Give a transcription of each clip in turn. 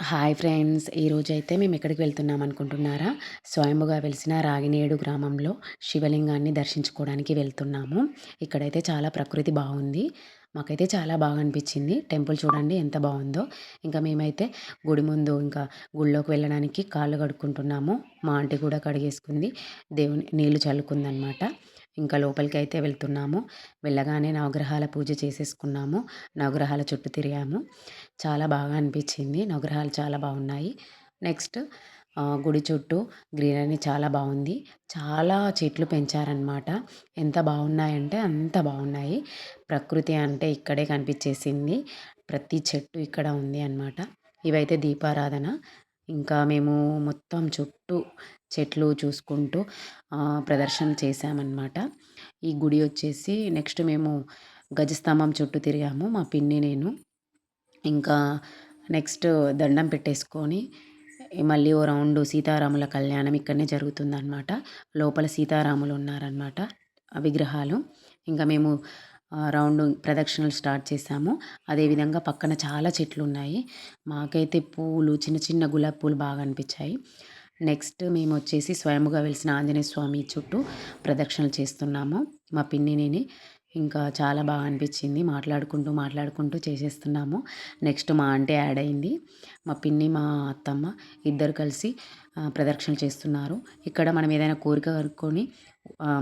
Hi friends. ఈరోజైతే మేము ఎక్కడికి వెళ్తున్నాం అనుకుంటున్నారా? స్వయంభుగా వెలిసిన రాగినేడు గ్రామంలో శివలింగాన్ని దర్శించుకోవడానికి వెళ్తున్నాము. ఇక్కడైతే చాలా ప్రకృతి బాగుంది. మాకైతే చాలా బాగా అనిపించింది. టెంపుల్ చూడండి ఎంత బాగుందో. ఇంకా మేమైతే గుడి ముందు ఇంకా గుడిలోకి వెళ్ళడానికి కాళ్ళు కడుక్కుంటున్నాము. మా ఆంటీ కూడా కడిగేసుకుంది. దేవుని నీళ్లు చల్లుకుందనమాట. ఇంకా లోపలికైతే వెళ్తున్నాము. వెళ్ళగానే నవగ్రహాల పూజ చేసేసుకున్నాము. నవగ్రహాల చుట్టూ తిరిగాము. చాలా బాగా అనిపించింది. నవగ్రహాలు చాలా బాగున్నాయి. నెక్స్ట్ గుడి చుట్టూ గ్రీనరీ చాలా బాగుంది. చాలా చెట్లు పెంచారనమాట. ఎంత బాగున్నాయంటే అంత బాగున్నాయి. ప్రకృతి అంటే ఇక్కడే కనిపించేసింది. ప్రతి చెట్టు ఇక్కడ ఉంది అనమాట. ఇవైతే దీపారాధన. ఇంకా మేము మొత్తం చుట్టూ చెట్లు చూసుకుంటూ ప్రదర్శన చేశామన్నమాట. ఈ గుడి వచ్చేసి నెక్స్ట్ మేము గజస్తంభం చుట్టూ తిరిగాము మా పిన్ని నేను. ఇంకా నెక్స్ట్ దండం పెట్టేసుకొని మళ్ళీ ఓ రౌండు సీతారాముల కళ్యాణం ఇక్కడనే జరుగుతుందనమాట. లోపల సీతారాములు ఉన్నారనమాట విగ్రహాలు. ఇంకా మేము రౌండు ప్రదక్షిణలు స్టార్ట్ చేసాము. అదేవిధంగా పక్కన చాలా చెట్లు ఉన్నాయి. మాకైతే పూలు చిన్న చిన్న గులాబీ పూలు బాగా అనిపించాయి. నెక్స్ట్ మేము వచ్చేసి స్వయంగా వెలిసిన ఆంజనేయ స్వామి చుట్టూ ప్రదక్షిణలు చేస్తున్నాము మా పిన్ని నేను. ఇంకా చాలా బాగా అనిపించింది. మాట్లాడుకుంటూ చేసేస్తున్నాము. నెక్స్ట్ మా ఆంటీ యాడ్ అయింది. మా పిన్ని మా అత్తమ్మ ఇద్దరు కలిసి ప్రదక్షిణలు చేస్తున్నారు. ఇక్కడ మనం ఏదైనా కోరిక కనుక్కొని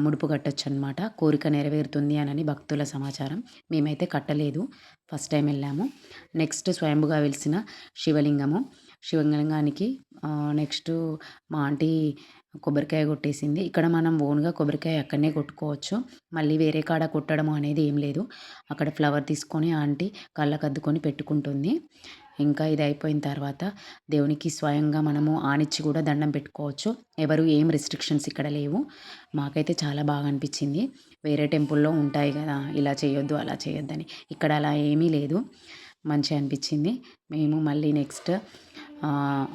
ముడుపు కట్టొచ్చు అనమాట. కోరిక నెరవేరుతుంది అని భక్తుల సమాచారం. మేమైతే కట్టలేదు. ఫస్ట్ టైం వెళ్ళాము. నెక్స్ట్ స్వయంభుగా వెలిసిన శివలింగము. శివలింగానికి నెక్స్ట్ మా ఆంటీ కొబ్బరికాయ కొట్టేసింది. ఇక్కడ మనం ఓన్గా కొబ్బరికాయ అక్కడనే కొట్టుకోవచ్చు. మళ్ళీ వేరే కాడ కొట్టడం అనేది ఏం లేదు. అక్కడ ఫ్లవర్ తీసుకొని ఆంటీ కళ్ళకద్దుకొని పెట్టుకుంటుంది. ఇంకా ఇది అయిపోయిన తర్వాత దేవునికి స్వయంగా మనము ఆనిచ్చి కూడా దండం పెట్టుకోవచ్చు. ఎవరు ఏం రిస్ట్రిక్షన్స్ ఇక్కడ లేవు. మాకైతే చాలా బాగా అనిపించింది. వేరే టెంపుల్లో ఉంటాయి కదా, ఇలా చేయొద్దు అలా చేయొద్దని. ఇక్కడ అలా ఏమీ లేదు. మంచిగా అనిపించింది. మేము మళ్ళీ నెక్స్ట్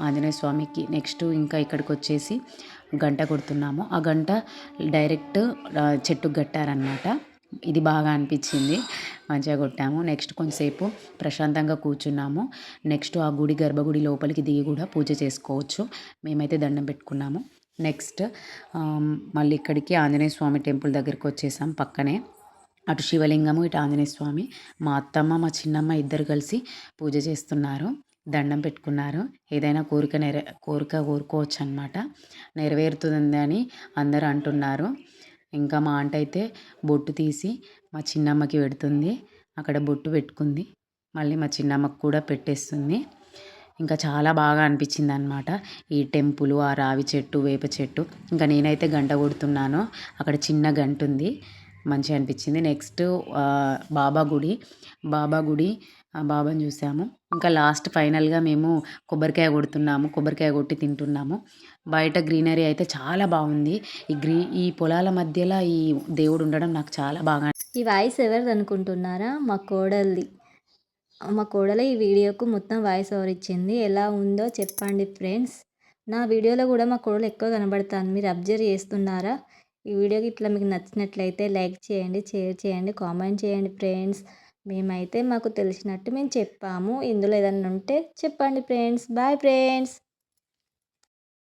ఆంజనేయ స్వామికి నెక్స్ట్ ఇంకా ఇక్కడికి వచ్చేసి గంట కొడుతున్నాము. ఆ గంట డైరెక్ట్ చెట్టుకు కట్టారనమాట. ఇది బాగా అనిపించింది. మంచిగా కొట్టాము. నెక్స్ట్ కొంచెంసేపు ప్రశాంతంగా కూర్చున్నాము. నెక్స్ట్ ఆ గుడి గర్భగుడి లోపలికి దిగి కూడా పూజ చేసుకోవచ్చు. మేమైతే దండం పెట్టుకున్నాము. నెక్స్ట్ మళ్ళీ ఇక్కడికి ఆంజనేయ స్వామి టెంపుల్ దగ్గరికి వచ్చేసాం. పక్కనే అటు శివలింగము, ఇటు ఆంజనేయ స్వామి. మా అత్తమ్మ మా చిన్నమ్మ ఇద్దరు కలిసి పూజ చేస్తున్నారు. దండం పెట్టుకున్నారు. ఏదైనా కోరిక కోరుకోవచ్చు అనమాట. నెరవేరుతుంది అని అందరూ అంటున్నారు. ఇంకా మా ఆంటీ అయితే బొట్టు తీసి మా చిన్నమ్మకి పెడుతుంది. అక్కడ బొట్టు పెట్టుకుంది. మళ్ళీ మా చిన్నమ్మకి కూడా పెట్టేస్తుంది. ఇంకా చాలా బాగా అనిపించింది అనమాట. ఈ టెంపుల్, ఆ రావి చెట్టు, వేప చెట్టు. ఇంకా నేనైతే గంట కొడుతున్నాను. అక్కడ చిన్న గంట ఉంది. మంచిగా అనిపించింది. నెక్స్ట్ బాబా గుడి బాబాని చూసాము. ఇంకా లాస్ట్ ఫైనల్గా మేము కొబ్బరికాయ కొడుతున్నాము. కొబ్బరికాయ కొట్టి తింటున్నాము. బయట గ్రీనరీ అయితే చాలా బాగుంది. ఈ పొలాల మధ్యలో ఈ దేవుడు ఉండడం నాకు చాలా బాగా. ఈ వాయిస్ ఎవరిది అనుకుంటున్నారా? మా కోడలిది. మా కోడలే ఈ వీడియోకు మొత్తం వాయిస్ ఓవర్ ఇచ్చింది. ఎలా ఉందో చెప్పండి ఫ్రెండ్స్. నా వీడియోలో కూడా మా కోడలు ఎక్కువ కనబడతాను. మీరు అబ్జర్వ్ చేస్తున్నారా? ఈ వీడియోకి ఇట్లా మీకు నచ్చినట్లయితే లైక్ చేయండి, షేర్ చేయండి, కామెంట్ చేయండి ఫ్రెండ్స్. మేమైతే మాకు తెలిసినట్టు మేము చెప్పాము. ఇందులో ఏదన్నా ఉంటే చెప్పండి ఫ్రెండ్స్. Bye friends.